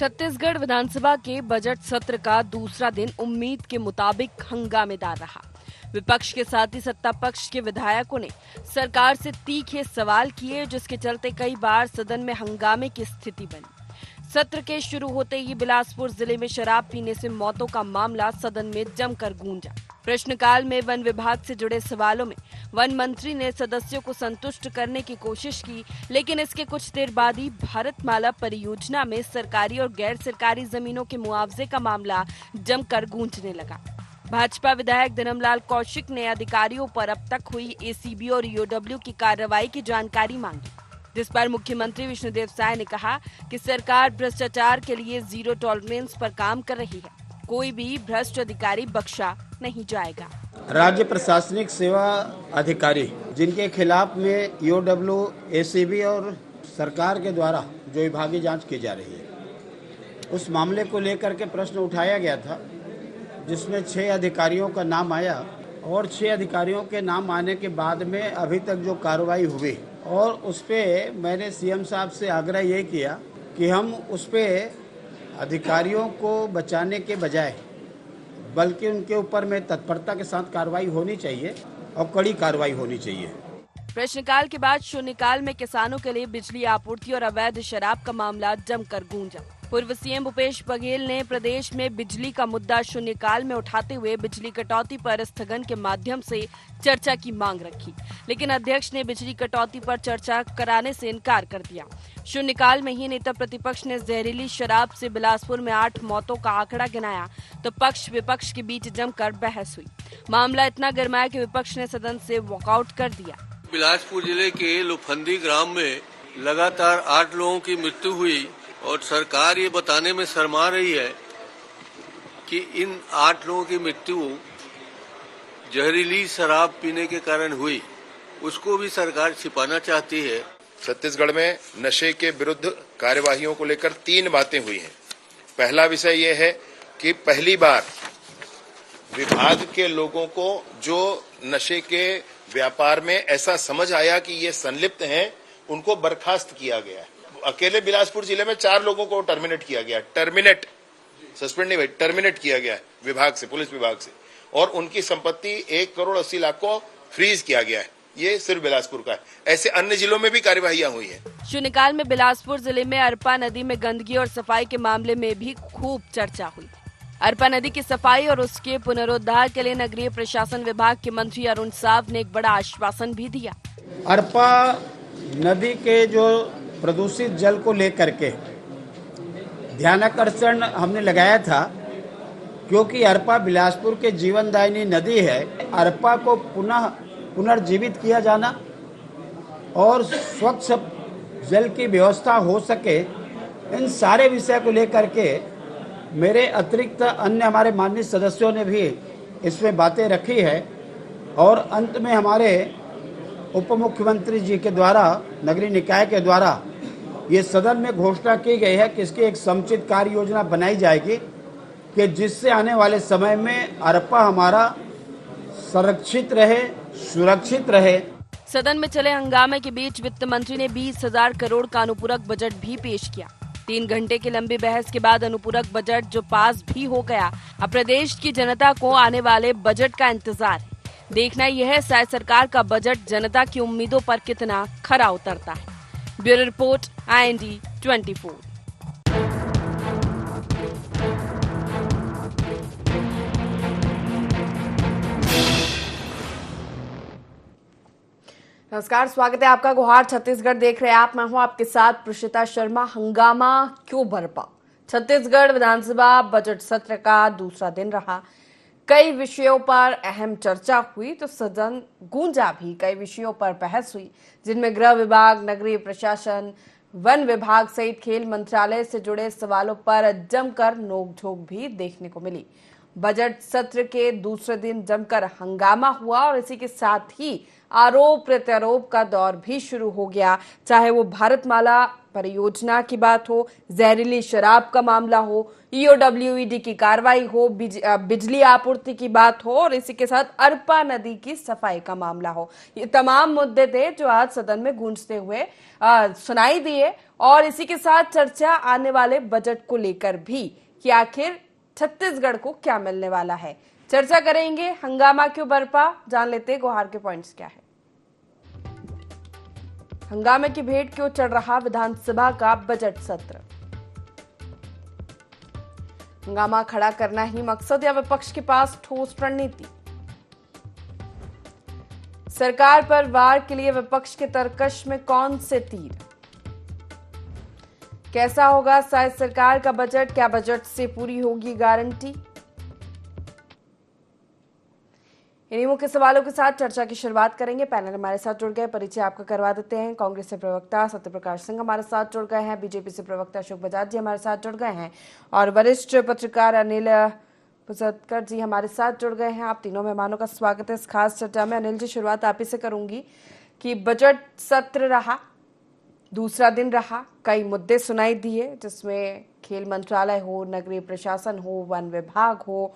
छत्तीसगढ़ विधानसभा के बजट सत्र का दूसरा दिन उम्मीद के मुताबिक हंगामेदार रहा। विपक्ष के साथ ही सत्ता पक्ष के विधायकों ने सरकार से तीखे सवाल किए, जिसके चलते कई बार सदन में हंगामे की स्थिति बनी। सत्र के शुरू होते ही बिलासपुर जिले में शराब पीने से मौतों का मामला सदन में जमकर गूंजा। प्रश्नकाल में वन विभाग से जुड़े सवालों में वन मंत्री ने सदस्यों को संतुष्ट करने की कोशिश की, लेकिन इसके कुछ देर बाद ही भारतमाला परियोजना में सरकारी और गैर सरकारी जमीनों के मुआवजे का मामला जमकर गूंजने लगा। भाजपा विधायक धनमलाल कौशिक ने अधिकारियों पर अब तक हुई एसीबी और ईओडब्ल्यू की कार्रवाई की जानकारी मांगी, जिस पर मुख्यमंत्री विष्णुदेव साय ने कहा कि सरकार भ्रष्टाचार के लिए जीरो टॉलरेंस पर काम कर रही है। कोई भी भ्रष्ट अधिकारी बख्शा नहीं जाएगा। राज्य प्रशासनिक सेवा अधिकारी जिनके खिलाफ में ईओडब्ल्यू, एसीबी और सरकार के द्वारा जो विभागीय जांच की जा रही है, उस मामले को लेकर के प्रश्न उठाया गया था, जिसमें 6 अधिकारियों का नाम आया और 6 अधिकारियों के नाम आने के बाद में अभी तक जो कार्रवाई हुई, और उस पे मैंने सीएम साहब से आग्रह ये किया कि हम उस पे अधिकारियों को बचाने के बजाय बल्कि उनके ऊपर में तत्परता के साथ कार्रवाई होनी चाहिए और कड़ी कार्रवाई होनी चाहिए। प्रश्नकाल के बाद शून्यकाल में किसानों के लिए बिजली आपूर्ति और अवैध शराब का मामला जमकर गूंजा। पूर्व सीएम भूपेश बघेल ने प्रदेश में बिजली का मुद्दा शून्यकाल में उठाते हुए बिजली कटौती पर स्थगन के माध्यम से चर्चा की मांग रखी, लेकिन अध्यक्ष ने बिजली कटौती पर चर्चा कराने से इनकार कर दिया। शून्यकाल में ही नेता प्रतिपक्ष ने जहरीली शराब से बिलासपुर में 8 मौतों का आंकड़ा गिनाया, तो पक्ष विपक्ष के बीच जमकर बहस हुई। मामला इतना गरमाया कि विपक्ष ने सदन से वॉकआउट कर दिया। बिलासपुर जिले के लुफंदी ग्राम में लगातार 8 लोगों की मृत्यु हुई और सरकार ये बताने में शर्मा रही है कि इन 8 लोगों की मृत्यु जहरीली शराब पीने के कारण हुई, उसको भी सरकार छिपाना चाहती है। छत्तीसगढ़ में नशे के विरुद्ध कार्यवाहियों को लेकर 3 बातें हुई हैं। पहला विषय यह है कि पहली बार विभाग के लोगों को जो नशे के व्यापार में ऐसा समझ आया कि ये संलिप्त हैं, उनको बर्खास्त किया गया है। अकेले बिलासपुर जिले में 4 लोगों को टर्मिनेट किया गया, सस्पेंड नहीं भाई, टर्मिनेट किया गया विभाग से, पुलिस विभाग से, और उनकी संपत्ति 1 करोड़ 80 लाख को फ्रीज किया गया है। ये सिर्फ बिलासपुर का है, ऐसे अन्य जिलों में भी कार्यवाहियां हुई हैं। शून्यकाल में बिलासपुर जिले में अरपा नदी में गंदगी और सफाई के मामले में भी खूब चर्चा हुई। अरपा नदी की सफाई और उसके पुनरुद्धार के लिए नगरीय प्रशासन विभाग के मंत्री अरुण साव ने एक बड़ा आश्वासन भी दिया। अरपा नदी के जो प्रदूषित जल को लेकर के ध्यानाकर्षण हमने लगाया था, क्योंकि अरपा बिलासपुर के जीवनदायिनी नदी है। अरपा को पुनर्जीवित किया जाना और स्वच्छ जल की व्यवस्था हो सके, इन सारे विषय को लेकर के मेरे अतिरिक्त अन्य हमारे माननीय सदस्यों ने भी इसमें बातें रखी है, और अंत में हमारे उप मुख्यमंत्री जी के द्वारा, नगरीय निकाय के द्वारा ये सदन में घोषणा की गई है कि इसकी एक समुचित कार्य योजना बनाई जाएगी कि जिससे आने वाले समय में अरपा हमारा संरक्षित रहे, सुरक्षित रहे। सदन में चले हंगामे के बीच वित्त मंत्री ने 20,000 करोड़ का अनुपूरक बजट भी पेश किया। 3 घंटे की लंबी बहस के बाद अनुपूरक बजट जो पास भी हो गया, अब प्रदेश की जनता को आने वाले बजट का इंतजार है। देखना यह है शायद सरकार का बजट जनता की उम्मीदों पर कितना खरा उतरता है। Bureau report, IND 24। नमस्कार, स्वागत है आपका। गुहार छत्तीसगढ़ देख रहे हैं आप। मैं हूं आपके साथ प्रशिता शर्मा। हंगामा क्यों बरपा? छत्तीसगढ़ विधानसभा बजट सत्र का दूसरा दिन रहा। कई विषयों पर अहम चर्चा हुई तो सदन गूंजा भी। कई विषयों पर बहस हुई, जिनमें गृह विभाग, नगरीय प्रशासन, वन विभाग सहित खेल मंत्रालय से जुड़े सवालों पर जमकर नोकझोंक भी देखने को मिली। बजट सत्र के दूसरे दिन जमकर हंगामा हुआ और इसी के साथ ही आरोप प्रत्यारोप का दौर भी शुरू हो गया, चाहे वो भारतमाला परियोजना की बात हो, जहरीली शराब का मामला हो, ईओडब्ल्यूईडी की कार्रवाई हो, बिजली आपूर्ति की बात हो और इसी के साथ अरपा नदी की सफाई का मामला हो, ये तमाम मुद्दे थे जो आज सदन में गूंजते हुए सुनाई दिए। और इसी के साथ चर्चा आने वाले बजट को लेकर भी कि आखिर छत्तीसगढ़ को क्या मिलने वाला है। चर्चा करेंगे हंगामा क्यों बरपा, जान लेते गुहार के पॉइंट्स क्या है। हंगामे की भेंट क्यों चढ़ रहा विधानसभा का बजट सत्र, हंगामा खड़ा करना ही मकसद या विपक्ष के पास ठोस रणनीति, सरकार पर वार के लिए विपक्ष के तरकश में कौन से तीर, कैसा होगा शायद सरकार का बजट, क्या बजट से पूरी होगी गारंटी। इन्हीं मुख्य सवालों के साथ चर्चा की शुरुआत करेंगे। पैनल हमारे साथ जुड़ गए, परिचय आपका करवा देते हैं। कांग्रेस से प्रवक्ता सत्यप्रकाश सिंह हमारे साथ जुड़ गए हैं, बीजेपी से प्रवक्ता अशोक बजाज जी हमारे साथ जुड़ गए हैं और वरिष्ठ पत्रकार अनिल पुसदकर जी हमारे साथ जुड़ गए हैं। आप तीनों मेहमानों का स्वागत है इस खास चर्चा में। अनिल जी, शुरुआत आप ही से करूंगी कि बजट सत्र रहा, दूसरा दिन रहा, कई मुद्दे सुनाई दिए जिसमें खेल मंत्रालय हो, नगरीय प्रशासन हो, वन विभाग हो,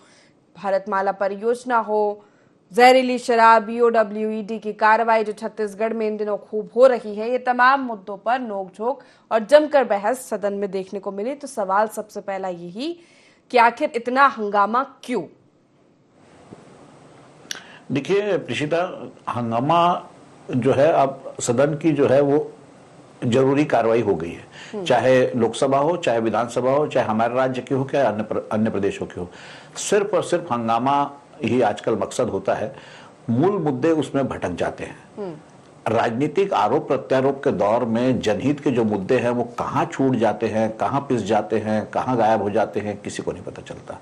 भारतमाला परियोजना हो, जहरीली शराब, ईओडब्ल्यूईडी की कार्रवाई जो छत्तीसगढ़ में इन दिनों खूब हो रही है, ये तमाम मुद्दों पर नोकझोंक और जमकर बहस सदन में देखने को मिली। तो सवाल सबसे पहला यही कि आखिर इतना हंगामा क्यों? देखिए प्रीशिता, हंगामा जो है अब सदन की जो है वो जरूरी कार्रवाई हो गई है, चाहे लोकसभा हो, चाहे विधानसभा हो, चाहे हमारे राज्य की हो, चाहे अन्य प्रदेशों की हो। सिर्फ और सिर्फ हंगामा ही आजकल मकसद होता है, मूल मुद्दे उसमें भटक जाते हैं। राजनीतिक आरोप प्रत्यारोप के दौर में जनहित के जो मुद्दे हैं वो कहां छूट जाते हैं, कहां पिस जाते हैं, कहां गायब हो जाते हैं, किसी को नहीं पता चलता।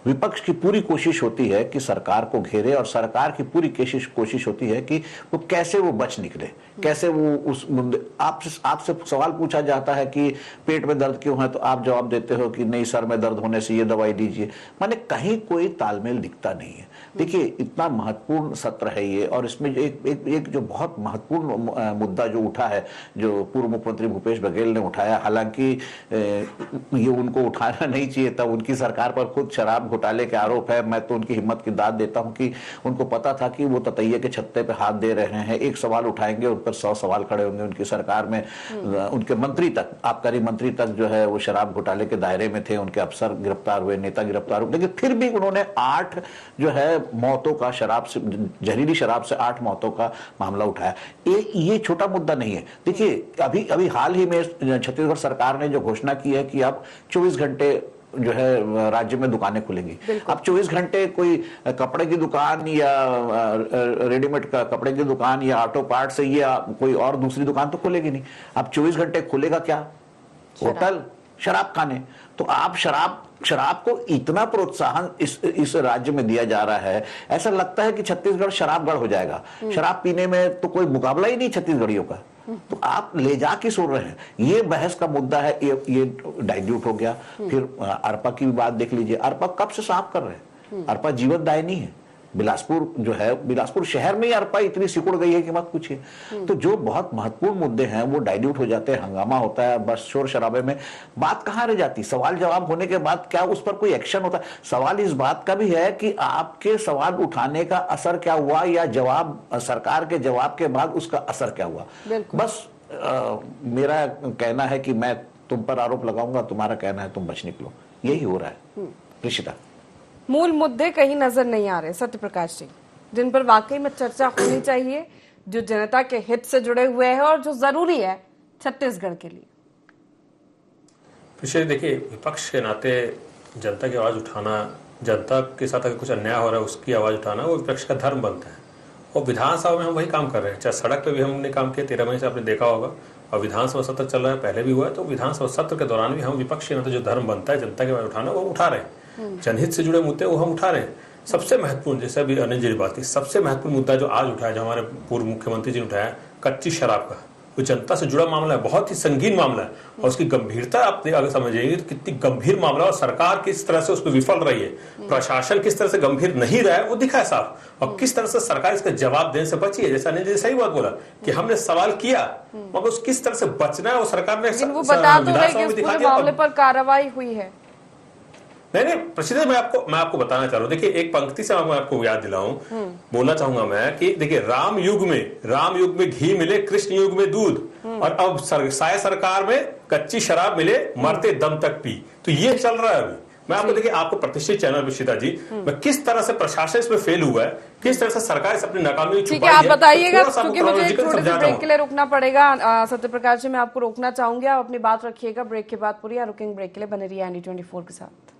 विपक्ष की पूरी कोशिश होती है कि सरकार को घेरे और सरकार की पूरी कोशिश होती है कि वो कैसे वो बच निकले, कैसे वो उस मुद्दे। आपसे सवाल पूछा जाता है कि पेट में दर्द क्यों है, तो आप जवाब देते हो कि नहीं सर में दर्द होने से ये दवाई दीजिए। माने कहीं कोई तालमेल दिखता नहीं है। देखिए इतना महत्वपूर्ण सत्र है ये, और इसमें एक जो बहुत महत्वपूर्ण मुद्दा जो उठा है, जो पूर्व मुख्यमंत्री भूपेश बघेल ने उठाया, हालांकि ये उनको उठाना नहीं चाहिए था, उनकी सरकार पर खुद शराब घोटाले के आरोप है। मैं तो उनकी हिम्मत की दाद देता हूं कि उनको पता था कि वो ततैये के छत्ते पे हाथ दे रहे हैं। एक सवाल उठाएंगे उन पर 100 सवाल खड़े होंगे। उनकी सरकार में उनके मंत्री तक, आबकारी मंत्री तक जो है वो शराब घोटाले के दायरे में थे, उनके अफसर गिरफ्तार हुए, नेता गिरफ्तार हुए, लेकिन फिर भी उन्होंने 8 जो है मौतों का, शराब से, जहरीली शराब से 8 मौतों का मामला उठाया। ये छोटा मुद्दा नहीं है। देखिए अभी हाल ही में छत्तीसगढ़ सरकार ने जो घोषणा की है कि अब 24 घंटे जो है राज्य में दुकानें खुलेंगी। अब 24 घंटे कोई कपड़े की दुकान या रेडीमेड का कपड़े की दुकान या ऑटो पार्ट से या कोई और दूसरी दुकान तो खुलेगी नहीं। अब 24 घंटे खुलेगा क्या? होटल, शराब खाने। तो आप शराब को इतना प्रोत्साहन इस राज्य में दिया जा रहा है, ऐसा लगता है कि छत्तीसगढ़ शराबगढ़ हो जाएगा। शराब पीने में तो कोई मुकाबला ही नहीं छत्तीसगढ़ियों का। तो आप ले जा के सुन रहे हैं, ये बहस का मुद्दा है, ये डाइल्यूट हो गया। फिर अरपा की भी बात देख लीजिए, अरपा कब से साफ कर रहे हैं? अरपा जीवनदायिनी है। बिलासपुर जो है, बिलासपुर शहर में ही अरपा इतनी सिकुड़ गई है कि मत पूछिए। तो जो बहुत महत्वपूर्ण मुद्दे हैं वो डाइल्यूट हो जाते हैं, हंगामा होता है, बस शोर शराबे में बात कहाँ रह जाती। सवाल जवाब होने के बाद क्या उस पर कोई एक्शन होता है? सवाल इस बात का भी है कि आपके सवाल उठाने का असर क्या हुआ, या जवाब, सरकार के जवाब के बाद उसका असर क्या हुआ। बस मेरा कहना है कि मैं तुम पर आरोप लगाऊंगा, तुम्हारा कहना है तुम बच निकलो, यही हो रहा है। ऋषिता, मूल मुद्दे कहीं नजर नहीं आ रहे सत्यप्रकाश सिंह, जिन पर वाकई में चर्चा होनी चाहिए, जो जनता के हित से जुड़े हुए हैं और जो जरूरी है छत्तीसगढ़ के लिए। पिछले देखिए, विपक्ष के नाते जनता की आवाज उठाना, जनता के साथ अगर कुछ अन्याय हो रहा है उसकी आवाज उठाना, वो विपक्ष का धर्म बनता है। और विधानसभा में हम वही काम कर रहे हैं। चाहे सड़क पे भी हमने काम किया, 13 मई से आपने देखा होगा, और विधानसभा सत्र चल रहा है, पहले भी हुआ है। तो विधानसभा सत्र के दौरान भी हम विपक्ष के नाते जो धर्म बनता है जनता की आवाज उठाना, वो उठा रहे हैं। जनहित से जुड़े मुद्दे वो हम उठा रहे हैं। सबसे महत्वपूर्ण, जैसे अभी अनिल जी की बात थी, सबसे महत्वपूर्ण मुद्दा जो आज उठाया, जो हमारे पूर्व मुख्यमंत्री जी ने उठाया, कच्ची शराब का, वो जनता से जुड़ा मामला है, बहुत ही संगीन मामला है और उसकी गंभीरता आप अगर समझेंगे तो कितनी गंभीर मामला, और सरकार किस तरह से उसमें विफल रही है, प्रशासन किस तरह से गंभीर नहीं रहा है वो दिखा है साफ, और किस तरह से सरकार इसका जवाब देने से बची है। जैसा अनिल जी सही बात बोला कि हमने सवाल किया मगर उस किस तरह से बचना है वो सरकार ने वो बता तो रहे कि इस पूरे मामले पर कार्रवाई हुई है। नहीं प्रसिद्ध, मैं आपको बताना चाह रहा हूँ। देखिए एक पंक्ति से मैं आपको याद दिलाऊं, बोलना चाहूंगा मैं कि देखिए राम युग में घी मिले, कृष्ण युग में दूध, और अब साय सरकार में कच्ची शराब मिले, मरते दम तक पी। तो ये चल रहा है अभी। मैं आपको देखिए, आपको प्रतिष्ठित चैनल विशिता जी, मैं किस तरह से प्रशासन इसमें फेल हुआ है, किस तरह से सरकार अपनी नाकामी छुपाई है। आप बताइएगा क्योंकि मुझे एक छोटे से ब्रेक के लिए रुकना पड़ेगा। सत्यप्रकाश जी मैं आपको रोकना चाहूंगी, आप अपनी बात रखिएगा, ब्रेक के बाद पूरी रुकेंगे, ब्रेक के लिए बने रहिए ND24 के साथ।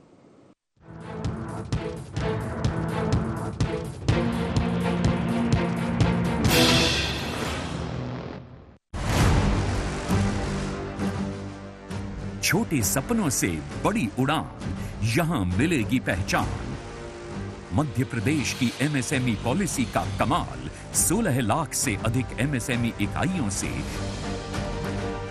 छोटे सपनों से बड़ी उड़ान, यहां मिलेगी पहचान। मध्य प्रदेश की MSME पॉलिसी का कमाल, 16 लाख से अधिक MSME इकाइयों से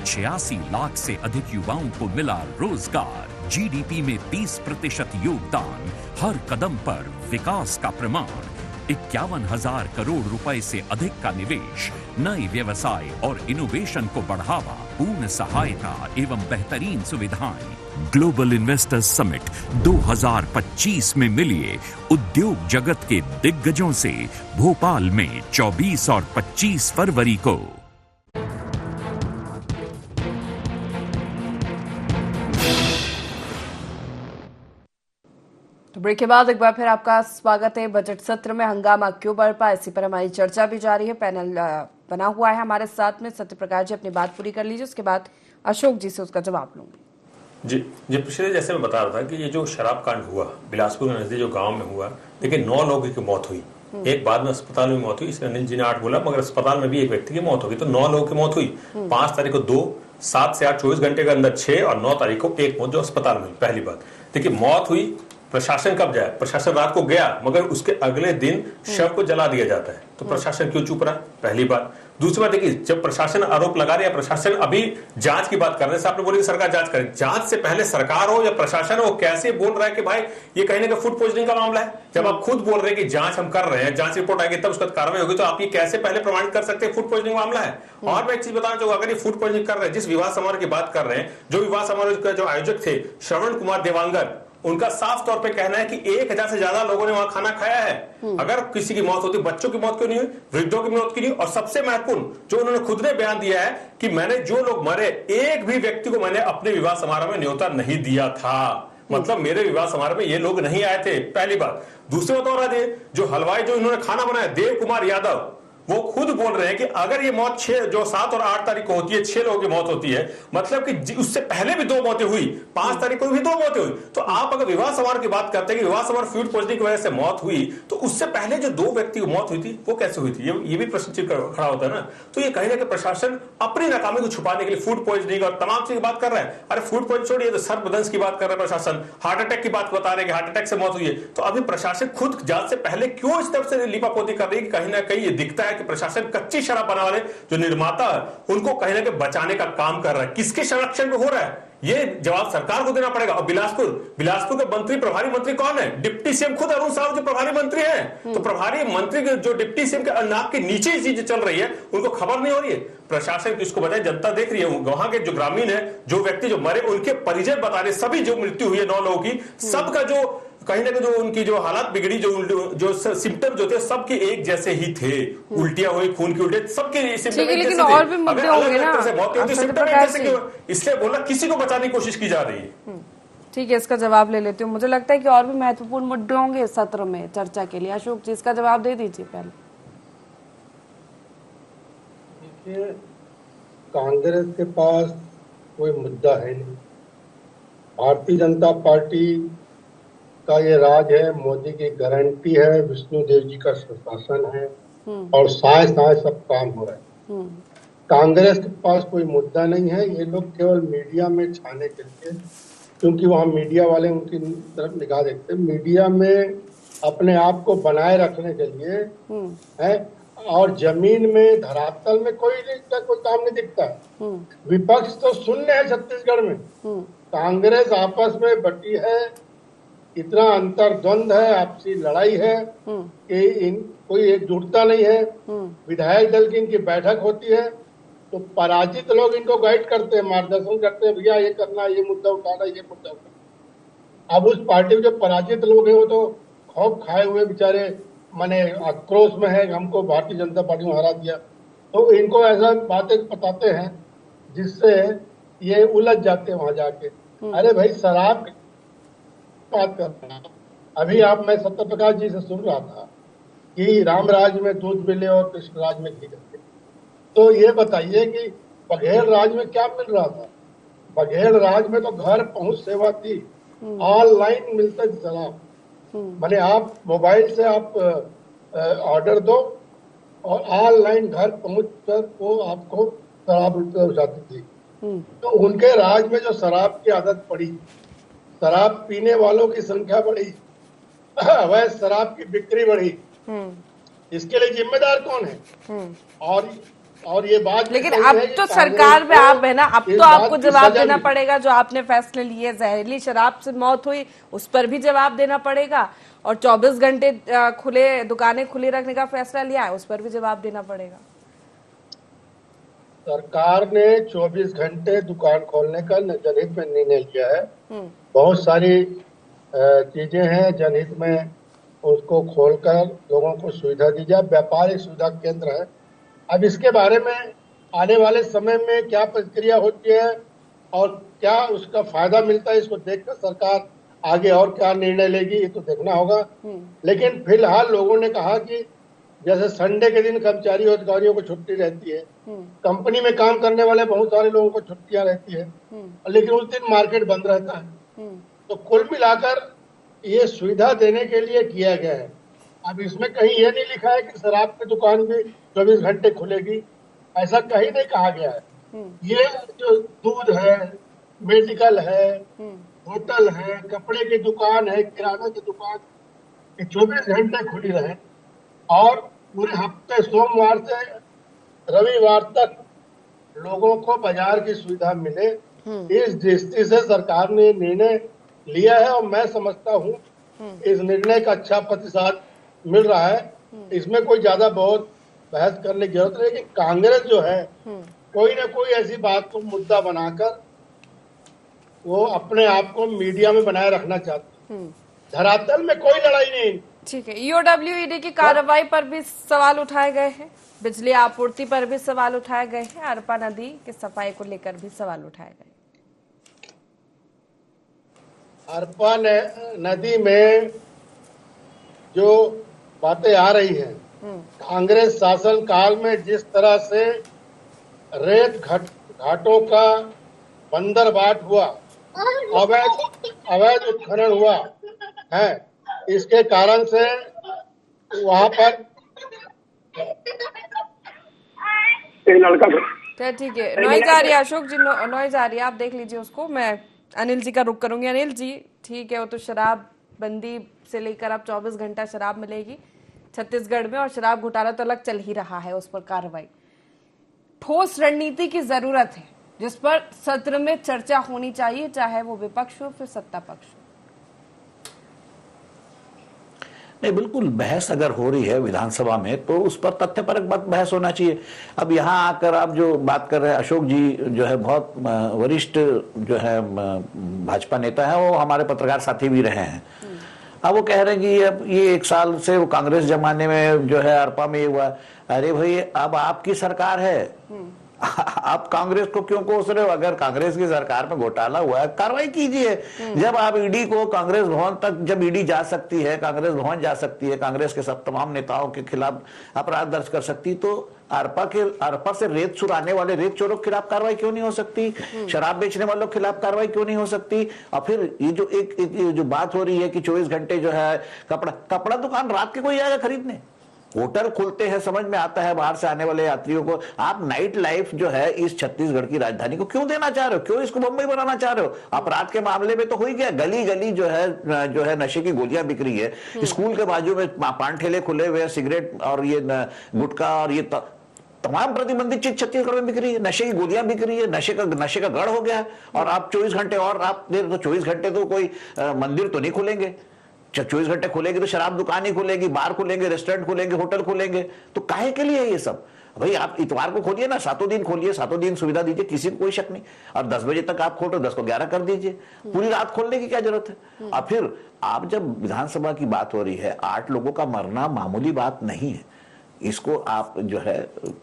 86 लाख से अधिक युवाओं को मिला रोजगार। GDP में 30% योगदान, हर कदम पर विकास का प्रमाण। 51,000 करोड़ रुपए से अधिक का निवेश, नए व्यवसाय और इनोवेशन को बढ़ावा, पूर्ण सहायता एवं बेहतरीन सुविधाएं। ग्लोबल इन्वेस्टर्स समिट 2025 में मिलिए उद्योग जगत के दिग्गजों से, भोपाल में 24 और 25 फरवरी को। तो ब्रेक के बाद एक बार फिर आपका स्वागत है। बजट सत्र में हंगामा क्यों बढ़ पाया, इसी पर हमारी चर्चा भी जारी है। पैनल बना हुआ है हमारे साथ में। सत्यप्रकाश जी अपनी बात पूरी कर लीजिए, उसके बाद अशोक जी से उसका जवाब लूंगी। जी पिछले जैसे मैं बता रहा था कि ये जो शराब कांड हुआ बिलासपुर के नजदीक जो गांव में हुआ, देखिए 9 लोगों की मौत हुई, एक बाद में अस्पताल में मौत हुई। इसलिए अनिल जी ने 8 बोला, मगर अस्पताल में भी एक व्यक्ति की मौत होगी, तो 9 लोगों की मौत हुई। 5 तारीख को 2, 7 से 8 24 घंटे के अंदर 6 और 9 तारीख को 1 मौत जो अस्पताल में। पहली बात देखिए, मौत हुई, प्रशासन कब जाए? प्रशासन रात को गया, मगर उसके अगले दिन शव को जला दिया जाता है, तो प्रशासन क्यों चुप रहा? पहली बात। दूसरी बात देखिए, जब प्रशासन आरोप लगा रहा है, प्रशासन अभी जांच की बात कर रहे हैं, आपने बोले कि सरकार जांच करे, जांच से पहले सरकार हो या प्रशासन हो, कैसे बोल रहा है कि भाई ये कहीं ना कहीं फूड पॉइजनिंग का मामला है? जब आप खुद बोल रहे हैं कि जांच हम कर रहे हैं, जांच रिपोर्ट आएगी तब उसका कार्रवाई होगी, तो आप ये कैसे पहले प्रमाणित कर सकते हैं फूड पॉइजनिंग मामला है? और मैं एक चीज बताना चाहूंगा, अगर ये फूड पॉइजनिंग कर रहे हैं, जिस विवाह समारोह की बात कर रहे हैं, जो विवाह समारोह के जो आयोजक थे श्रवण कुमार देवांगन, उनका साफ तौर पे कहना है कि 1000 से ज्यादा लोगों ने वहां खाना खाया है। अगर किसी की मौत होती, बच्चों की मौत क्यों नहीं हुई, वृद्धों की मौत क्यों नहीं? और सबसे महत्वपूर्ण जो उन्होंने खुद ने बयान दिया है कि मैंने जो लोग मरे, एक भी व्यक्ति को मैंने अपने विवाह समारोह में न्योता नहीं दिया था। मतलब मेरे विवाह समारोह में ये लोग नहीं आए थे, पहली बात। दूसरी बात और है, जो हलवाई जो इन्होंने खाना बनाया देव कुमार यादव, वो खुद बोल रहे हैं कि अगर ये मौत 7 और 8 तारीख को होती है, 6 लोगों की मौत होती है, मतलब कि उससे पहले भी 2 मौतें हुई, 5 तारीख को भी 2 मौतें हुई। तो आप अगर विवाह समारोह की बात करते हैं कि विवाह समारोह फूड पॉइजनिंग की वजह से मौत हुई, तो उससे पहले जो 2 व्यक्ति की मौत हुई थी वो कैसे हुई थी? ये भी प्रश्न खड़ा होता है ना। तो ये कहीं ना कहीं प्रशासन अपनी नाकामी को छुपाने के लिए फूड पॉइजनिंग और तमाम चीज की बात कर रहा है। अरे फूड पॉइजनिंग छोड़िए, तो सर्पदंश की बात कर रहा है प्रशासन, हार्ट अटैक की बात बता रहे हैं कि हार्ट अटैक से मौत हुई है। तो अभी प्रशासन खुद जांच से पहले क्यों इस तरफ से लीपापोती कर रही है? कहीं ना कहीं ये दिखता है कि प्रशासन कच्ची शराब बनाने वाले जो निर्माता है उनको कहीं ना कहीं बचाने का काम कर रहा है। किसके संरक्षण में हो रहा है, ये जवाब सरकार को देना पड़ेगा। और बिलासपुर के मंत्री, प्रभारी मंत्री कौन है? डिप्टी सीएम खुद अरुण साहु जो प्रभारी मंत्री हैं। तो प्रभारी मंत्री जो डिप्टी सीएम के नाक के नीचे चीजें चल रही है, उनको खबर नहीं हो रही है। प्रशासन किसको बताए? जनता देख रही है। वहां के जो ग्रामीण है, जो व्यक्ति जो मरे, उनके परिजन बता रहे, सभी जो मृत्यु हुई है 9 लोगों की, सबका जो कहीं ना कहीं जो उनकी जो हालात बिगड़ी, जो सिम्टम जो थे सबके एक जैसे ही थे। उल्टियां हुई, खून की उल्टी, सबके सिम्टम एक जैसे थे। और भी मुद्दे होंगे ना, इसलिए बोला किसी को बचाने की कोशिश की जा रही है। ठीक है, इसका जवाब ले लेती हूँ। मुझे लगता है कि और भी महत्वपूर्ण मुद्दे होंगे सत्र में चर्चा के लिए। अशोक जी इसका जवाब दे दीजिए पहले। देखिए, कांग्रेस के पास कोई मुद्दा है नहीं। भारतीय जनता पार्टी का ये राज है, मोदी की गारंटी है, विष्णुदेव जी का शासन है और साए सब काम हो रहा है। कांग्रेस के पास कोई मुद्दा नहीं है। ये लोग केवल मीडिया में छाने के लिए, क्योंकि वहाँ मीडिया वाले उनकी तरफ निगाह देखते हैं, मीडिया में अपने आप को बनाए रखने के लिए है और जमीन में धरातल में कोई काम नहीं दिखता है। विपक्ष तो शून्य है छत्तीसगढ़ में। कांग्रेस आपस में बटी है, इतना अंतर्द्वंद है, आपसी लड़ाई है कि कोई एकजुटता नहीं है। विधायक दल की इनकी बैठक होती है तो पराजित लोग इनको गाइड करते हैं, मार्गदर्शन करते हैं, भैया ये करना, ये मुद्दा उठाना, ये मुद्दा उठाना। अब उस पार्टी में जो पराजित लोग हैं वो तो खौफ खाए हुए बेचारे माने आक्रोश में है, हमको भारतीय जनता पार्टी में हरा दिया। तो इनको ऐसा बातें बताते हैं जिससे ये उलझ जाते हैं वहां जाके। अरे भाई शराब बात करना, अभी आप मैं सत्यप्रकाश जी से सुन रहा था कि रामराज में दूध मिले और कृष्णराज में घी मिले। तो ये बताइए कि बघेल राज में क्या मिल रहा था? बघेल राज में तो घर पहुंच सेवा थी, ऑनलाइन मिलता शराब। माने आप मोबाइल से आप ऑर्डर दो और ऑनलाइन घर पहुंच कर वो आपको शराब जाती थी। तो उनके राज में जो शराब की आदत पड़ी, शराब पीने वालों की संख्या बढ़ी, अवैध शराब की बिक्री बढ़ी, इसके लिए जिम्मेदार कौन है? और ये बात लेकिन अब तो सरकार में आप है ना, अब तो आपको जवाब देना पड़ेगा। जो आपने फैसले लिए, जहरीली शराब से मौत हुई उस पर भी जवाब देना पड़ेगा, और 24 घंटे दुकानें खुली रखने का फैसला लिया है उस पर भी जवाब देना पड़ेगा। सरकार ने 24 घंटे दुकान खोलने का जनहित में निर्णय लिया है। बहुत सारी चीजें हैं जनहित में, उसको खोलकर लोगों को सुविधा दी जाए। व्यापारिक सुविधा केंद्र है। अब इसके बारे में आने वाले समय में क्या प्रक्रिया होती है और क्या उसका फायदा मिलता है, इसको देखकर सरकार आगे और क्या निर्णय लेगी ये तो देखना होगा। लेकिन फिलहाल लोगों ने कहा कि जैसे संडे के दिन कर्मचारी और अधिकारियों को छुट्टी रहती है, कंपनी में काम करने वाले बहुत सारे लोगों को छुट्टियां रहती है, लेकिन उस दिन मार्केट बंद रहता है। तो कुल मिलाकर ये सुविधा देने के लिए किया गया है। अब इसमें कहीं ये नहीं लिखा है कि शराब की दुकान भी 24 घंटे खुलेगी, ऐसा कहीं नहीं कहा गया है। ये जो दूध है, मेडिकल है, होटल है, कपड़े की दुकान है, किराना की दुकान, 24 घंटे खुली रहे और पूरे हफ्ते सोमवार से रविवार तक लोगों को बाजार की सुविधा मिले। इस दृष्टि से सरकार ने निर्णय लिया है और मैं समझता हूँ इस निर्णय का अच्छा प्रतिसाद मिल रहा है। इसमें कोई ज्यादा बहुत बहस करने की जरूरत नहीं। कि कांग्रेस जो है कोई ना कोई ऐसी बात को मुद्दा बनाकर वो अपने आप को मीडिया में बनाए रखना चाहती है। धरातल में कोई लड़ाई नहीं। ठीक है, ईओडब्ल्यू ईडी की कार्रवाई पर भी सवाल उठाए गए हैं, बिजली आपूर्ति पर भी सवाल उठाए गए हैं, अरपा नदी की सफाई को लेकर भी सवाल उठाए गए। अरपा नदी में जो बातें आ रही हैं, कांग्रेस शासन काल में जिस तरह से रेत घाटों का बंदरबाट हुआ, अवैध उत्खनन हुआ है, इसके कारण से वहां पर ठीक है, नॉइज आ रही है अशोक जी, नॉइज आ रही है, आप देख लीजिए उसको। मैं अनिल जी का रुख करूंगी। अनिल जी, ठीक है, वो तो शराब बंदी से लेकर अब 24 घंटा शराब मिलेगी छत्तीसगढ़ में, और शराब घोटाला तो अलग चल ही रहा है, उस पर कार्रवाई। ठोस रणनीति की जरूरत है जिस पर सत्र में चर्चा होनी चाहिए, चाहे वो विपक्ष हो फिर सत्ता पक्ष हो। नहीं, बिल्कुल बहस अगर हो रही है विधानसभा में तो उस पर तथ्यपरक बहस होना चाहिए। अब यहाँ आकर आप जो बात कर रहे हैं, अशोक जी जो है बहुत वरिष्ठ जो है भाजपा नेता है, वो हमारे पत्रकार साथी भी रहे हैं। अब वो कह रहे हैं कि अब ये 1 साल से वो कांग्रेस जमाने में जो है अरपा में ये हुआ। अरे भाई, अब आपकी सरकार है, आप कांग्रेस को क्यों कोस रहे हो? अगर कांग्रेस की सरकार में घोटाला हुआ है, कार्रवाई कीजिए। जब आप ईडी को कांग्रेस भवन तक, जब ईडी जा सकती है, कांग्रेस भवन जा सकती है, कांग्रेस के सब तमाम नेताओं के खिलाफ अपराध दर्ज कर सकती, तो अरपा से रेत चुराने वाले रेत चोरों के खिलाफ कार्रवाई क्यों नहीं हो सकती? शराब बेचने वालों के खिलाफ कार्रवाई क्यों नहीं हो सकती? और फिर ये जो एक जो बात हो रही है कि 24 घंटे जो है कपड़ा दुकान रात के कोई आएगा खरीदने? होटल खुलते हैं, समझ में आता है बाहर से आने वाले यात्रियों को। आप नाइट लाइफ जो है इस छत्तीसगढ़ की राजधानी को क्यों देना चाह रहे हो? क्यों इसको मुंबई बनाना चाह रहे हो? अपराध के मामले में तो हो ही गया, गली गली जो है नशे की गोलियां बिक रही है। स्कूल के बाजू में पान ठेले खुले हुए हैं, सिगरेट और ये गुटखा और ये तमाम प्रतिबंधित चीज छत्तीसगढ़ में बिक रही है। नशे की गोलियां बिक रही है, नशे का गढ़ हो गया है। और आप 24 घंटे और आप तो 24 घंटे तो कोई मंदिर तो नहीं खुलेंगे, 24 घंटे खुलेगी तो शराब दुकान ही खुलेगी, बार खुलेंगे, रेस्टोरेंट खुलेंगे, होटल खुलेंगे। तो काहे के लिए ये सब? भाई आप इतवार को खोलिए ना, 7 दिन खोलिए, 7 दिन सुविधा दीजिए, किसी को कोई शक नहीं। और 10 बजे तक आप खोल रहे हो, 10 को 11 कर दीजिए, पूरी रात खोलने की क्या जरूरत है? और फिर आप जब विधानसभा की बात हो रही है, 8 लोगों का मरना मामूली बात नहीं है। इसको आप जो है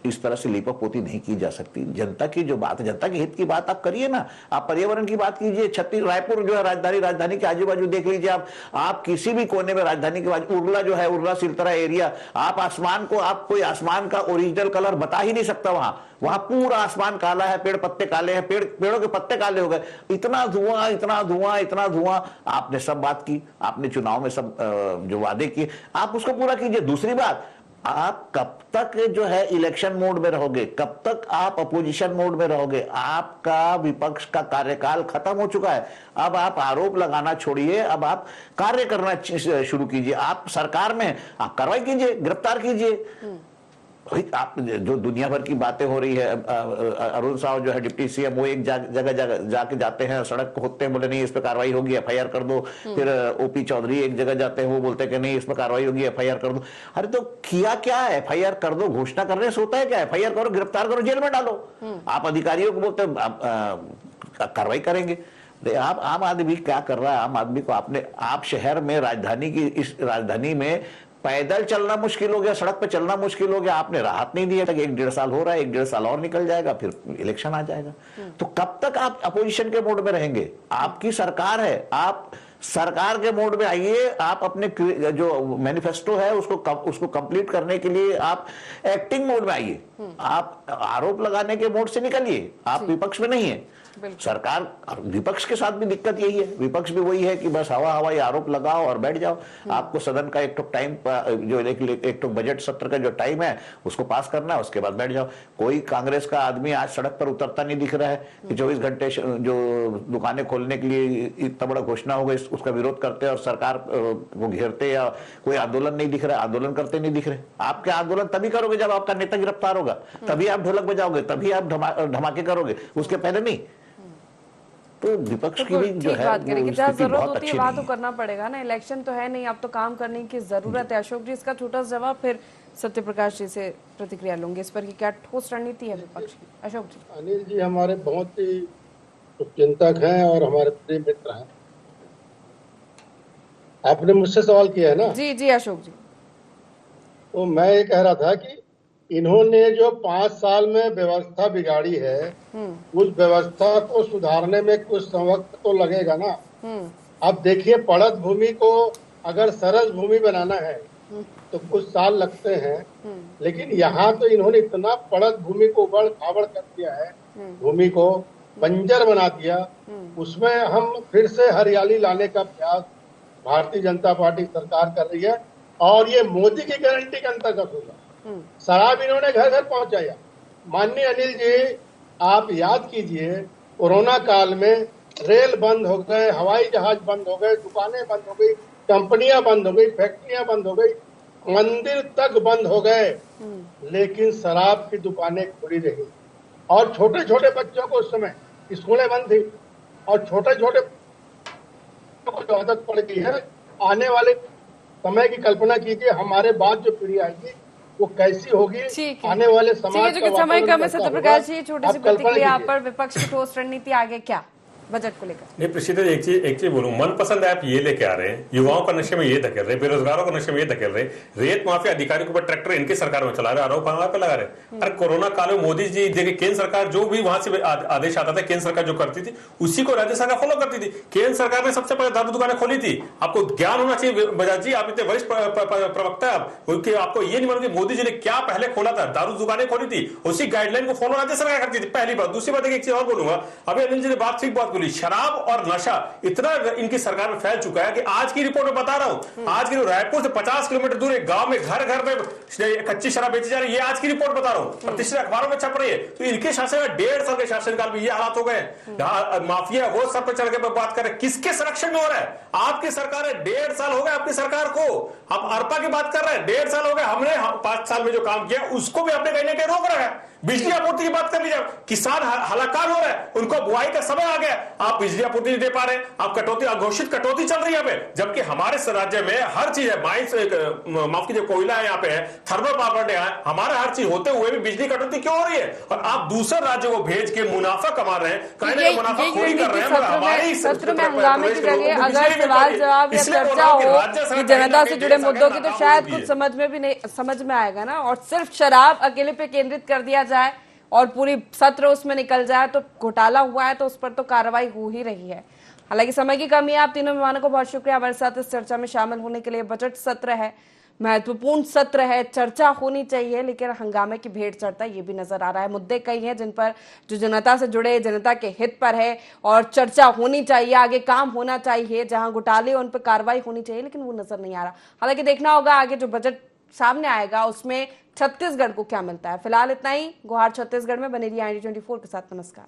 इस तरह से लीपापोती नहीं की जा सकती। जनता की जो बात है, जनता के हित की बात आप करिए ना। आप पर्यावरण की बात कीजिए। रायपुर जो है राजधानी के आजू बाजू देख लीजिए आप किसी भी कोने में राजधानी के बाजू उर्ला जो है, उर्ला सिलतरा एरिया, आप कोई आसमान का ओरिजिनल कलर बता ही नहीं सकता। वहां पूरा आसमान काला है, पेड़ पत्ते काले हैं, पेड़ों के पत्ते काले हो गए। इतना धुआं। आपने सब बात की, आपने चुनाव में सब जो वादे किए आप उसको पूरा कीजिए। दूसरी बात, आप कब तक जो है इलेक्शन मोड में रहोगे? कब तक आप अपोजिशन मोड में रहोगे? आपका विपक्ष का कार्यकाल खत्म हो चुका है। अब आप आरोप लगाना छोड़िए, अब आप कार्य करना शुरू कीजिए। आप सरकार में आप कार्रवाई कीजिए, गिरफ्तार कीजिए। आप जो दुनिया भर की बातें हो रही है, अरुण साहब जो है डिप्टी सीएम, वो एक जगह जाके जाते हैं, सड़क होते हैं, बोले नहीं इस पे कार्रवाई होगी, एफआईआर कर दो। फिर ओपी चौधरी एक जगह जाते हैं, वो बोलते हैं कि नहीं इस पे कार्रवाई होगी, एफआईआर कर दो। अरे तो किया क्या है? एफआईआर कर दो, घोषणा करने से होता है क्या? एफआईआर करो, गिरफ्तार करो, जेल में डालो। आप अधिकारियों को बोलते कार्रवाई करेंगे। आप आम आदमी क्या कर रहा है? आम आदमी को आप शहर में इस राजधानी में पैदल चलना मुश्किल हो गया, सड़क पे चलना मुश्किल हो गया। आपने राहत नहीं दिया तक 1-1.5 साल हो रहा है, 1-1.5 साल और निकल जाएगा, फिर इलेक्शन आ जाएगा। तो कब तक आप अपोजिशन के मोड में रहेंगे? आपकी सरकार है, आप सरकार के मोड में आइए। आप अपने जो मैनिफेस्टो है उसको कंप्लीट करने के लिए आप एक्टिंग मोड में आइए। आप आरोप लगाने के मोड से निकलिए, आप विपक्ष में नहीं है। सरकार विपक्ष के साथ भी दिक्कत यही है, विपक्ष भी वही है कि बस हवाई आरोप लगाओ और बैठ जाओ। आपको सदन का एक टाइम जो एक बजट सत्र का जो टाइम है उसको पास करना है, उसके बाद बैठ जाओ। कोई कांग्रेस का आदमी आज सड़क पर उतरता नहीं दिख रहा है कि 24 घंटे जो दुकानें खोलने के लिए इतना बड़ा घोषणा हो गई उसका विरोध करते और सरकार को घेरते, या कोई आंदोलन नहीं दिख रहा है, आंदोलन करते नहीं दिख रहे। आप क्या आंदोलन तभी करोगे जब आपका नेता गिरफ्तार होगा, तभी आप ढोलक बजाओगे, तभी आप धमाके करोगे, उसके पहले नहीं। तो विपक्ष की भी जो है बात करें कि जहाँ जरूरत होती है वहां तो करना पड़ेगा ना। इलेक्शन तो है नहीं, अब तो काम करने की जरूरत है। अशोक जी इसका छोटा सा जवाब, फिर सत्य प्रकाश जी से प्रतिक्रिया लूंगी इस पर कि क्या ठोस रणनीति है विपक्ष की। अशोक जी। अनिल जी हमारे बहुत ही चिंतक हैं और हमारे प्रिय मित्र हैं। आपने मुझसे सवाल किया है ना? जी अशोक जी। तो मैं ये कह रहा था कि इन्होंने जो 5 साल में व्यवस्था बिगाड़ी है, उस व्यवस्था को सुधारने में कुछ वक्त तो लगेगा ना। अब देखिए, पड़त भूमि को अगर सरस भूमि बनाना है तो कुछ साल लगते हैं, लेकिन यहाँ तो इन्होंने इतना पड़त भूमि को उबड़ खाबड़ कर दिया है, भूमि को बंजर बना दिया। उसमें हम फिर से हरियाली लाने का प्रयास भारतीय जनता पार्टी सरकार कर रही है, और ये मोदी की गारंटी के अंतर्गत होगा। शराब इन्होंने घर घर पहुंचाया। माननीय अनिल जी, आप याद कीजिए, कोरोना काल में रेल बंद हो गए, हवाई जहाज बंद हो गए, दुकानें बंद हो गई, कंपनियां बंद हो गई, फैक्ट्रियां बंद हो गई, मंदिर तक बंद हो गए, लेकिन शराब की दुकानें खुली रही। और छोटे छोटे बच्चों को उस समय स्कूलें बंद थी, और छोटे छोटे को जो आदत पड़ गई है, आने वाले समय की कल्पना कीजिए, हमारे बाद जो पीढ़ी आएगी वो कैसी होगी, आने वाले समाज का समय कम है। सत्य प्रकाश जी, छोटी सी प्रतिक्रिया आप पर, विपक्ष की ठोस रणनीति आगे क्या बजट को लेकर? नहीं प्रसिद्ध, एक चीज बोलूं, मनपसंद ऐप ये लेके आ रहे हैं, युवाओं का नशे में ये धकेल रहे, बेरोजगारों को नशे में ये धकेल रहे, रेत माफिया अधिकारियों के ऊपर ट्रैक्टर इनकी सरकार में चला रहे, आरोप पे लगा रहे। अरे कोरोना काल में मोदी जी देखिए, केंद्र सरकार जो भी वहां से आदेश आता था, केंद्र सरकार जो करती थी उसी को राज्य सरकार फॉलो करती थी। केंद्र सरकार ने सबसे पहले दारू दुकानें खोली थी। आपको ज्ञान होना चाहिए बजाज जी, आप इतने वरिष्ठ प्रवक्ता है, आपको ये नहीं मालूम कि मोदी जी ने क्या पहले खोला था, दारू दुकानें खोली थी, उसी गाइडलाइन को फॉलो राज्य सरकार करती थी, पहली बात। दूसरी बात एक चीज और बोलूंगा, अभी अनिल जी ने बात ठीक बात बोली, बोली, शराब और नशा इतना इनकी सरकार में फैल चुका है कि आज की रिपोर्ट में बता रहा हूं, आज की रायपुर से 50 किलोमीटर दूर एक गांव में घर घर में कच्ची शराब बेची जा रही है। ये आज की रिपोर्ट बता रहा हूं, प्रतिष्ठित अखबारों में छप रही है। तो इनके शासन में 1.5 साल के शासनकाल में ये हालात हो गए। माफिया वो सब पे चढ़ के बात कर रहे, किसके संरक्षण में हो रहा है? आपकी सरकार है, 1.5 साल हो गए आपकी सरकार को। हम अरपा की बात कर रहे हैं, 1.5 साल हो गए। हमने 5 साल में जो काम किया उसको भी आपने कहीं ना कहीं रोक रहा है। बिजली आपूर्ति की बात कर लीजिए, किसान हलाकान हो रहा है, उनको बुआई का समय आ गया, आप बिजली आपूर्ति नहीं दे पा रहे, आप कटौती, अघोषित कटौती चल रही है यहाँ पे। जबकि हमारे राज्य में हर चीज है, माइंस माफ कीजिए कोयला है यहाँ पे है, थर्मल पावर है, हमारा हर चीज होते हुए भी बिजली कटौती क्यों हो रही है? और आप दूसरे राज्यों को भेज के मुनाफा कमा रहे हैं, कहीं मुनाफाखोरी कर रहे हैं। हमारे सत्र में हंगामे की जगह अगर सवाल जवाब या चर्चा हो कि जनता से जुड़े मुद्दों की, तो शायद कुछ समझ में आएगा ना। और सिर्फ शराब अकेले पे केंद्रित कर दिया जाए और पूरी सत्र उसमें निकल जाए तो घोटाला हुआ है तो उस पर तो कार्रवाई हो ही रही है। हालांकि समय की कमी है। आप तीनों मेहमानों को बहुत शुक्रिया हमारे साथ इस चर्चा में शामिल होने के लिए। बजट सत्र है, महत्वपूर्ण सत्र है, चर्चा होनी चाहिए, लेकिन हंगामे की भेंट चढ़ता ये भी नजर आ रहा है। मुद्दे कई हैं जिन पर जो जनता से जुड़े, जनता के हित पर है और चर्चा होनी चाहिए, आगे काम होना चाहिए, जहां घोटाले उन पर कार्रवाई होनी चाहिए, लेकिन वो नजर नहीं आ रहा। हालांकि देखना होगा आगे जो बजट सामने आएगा उसमें छत्तीसगढ़ को क्या मिलता है। फिलहाल इतना ही। गुहार छत्तीसगढ़ में बने रहिए IND24 के साथ। नमस्कार।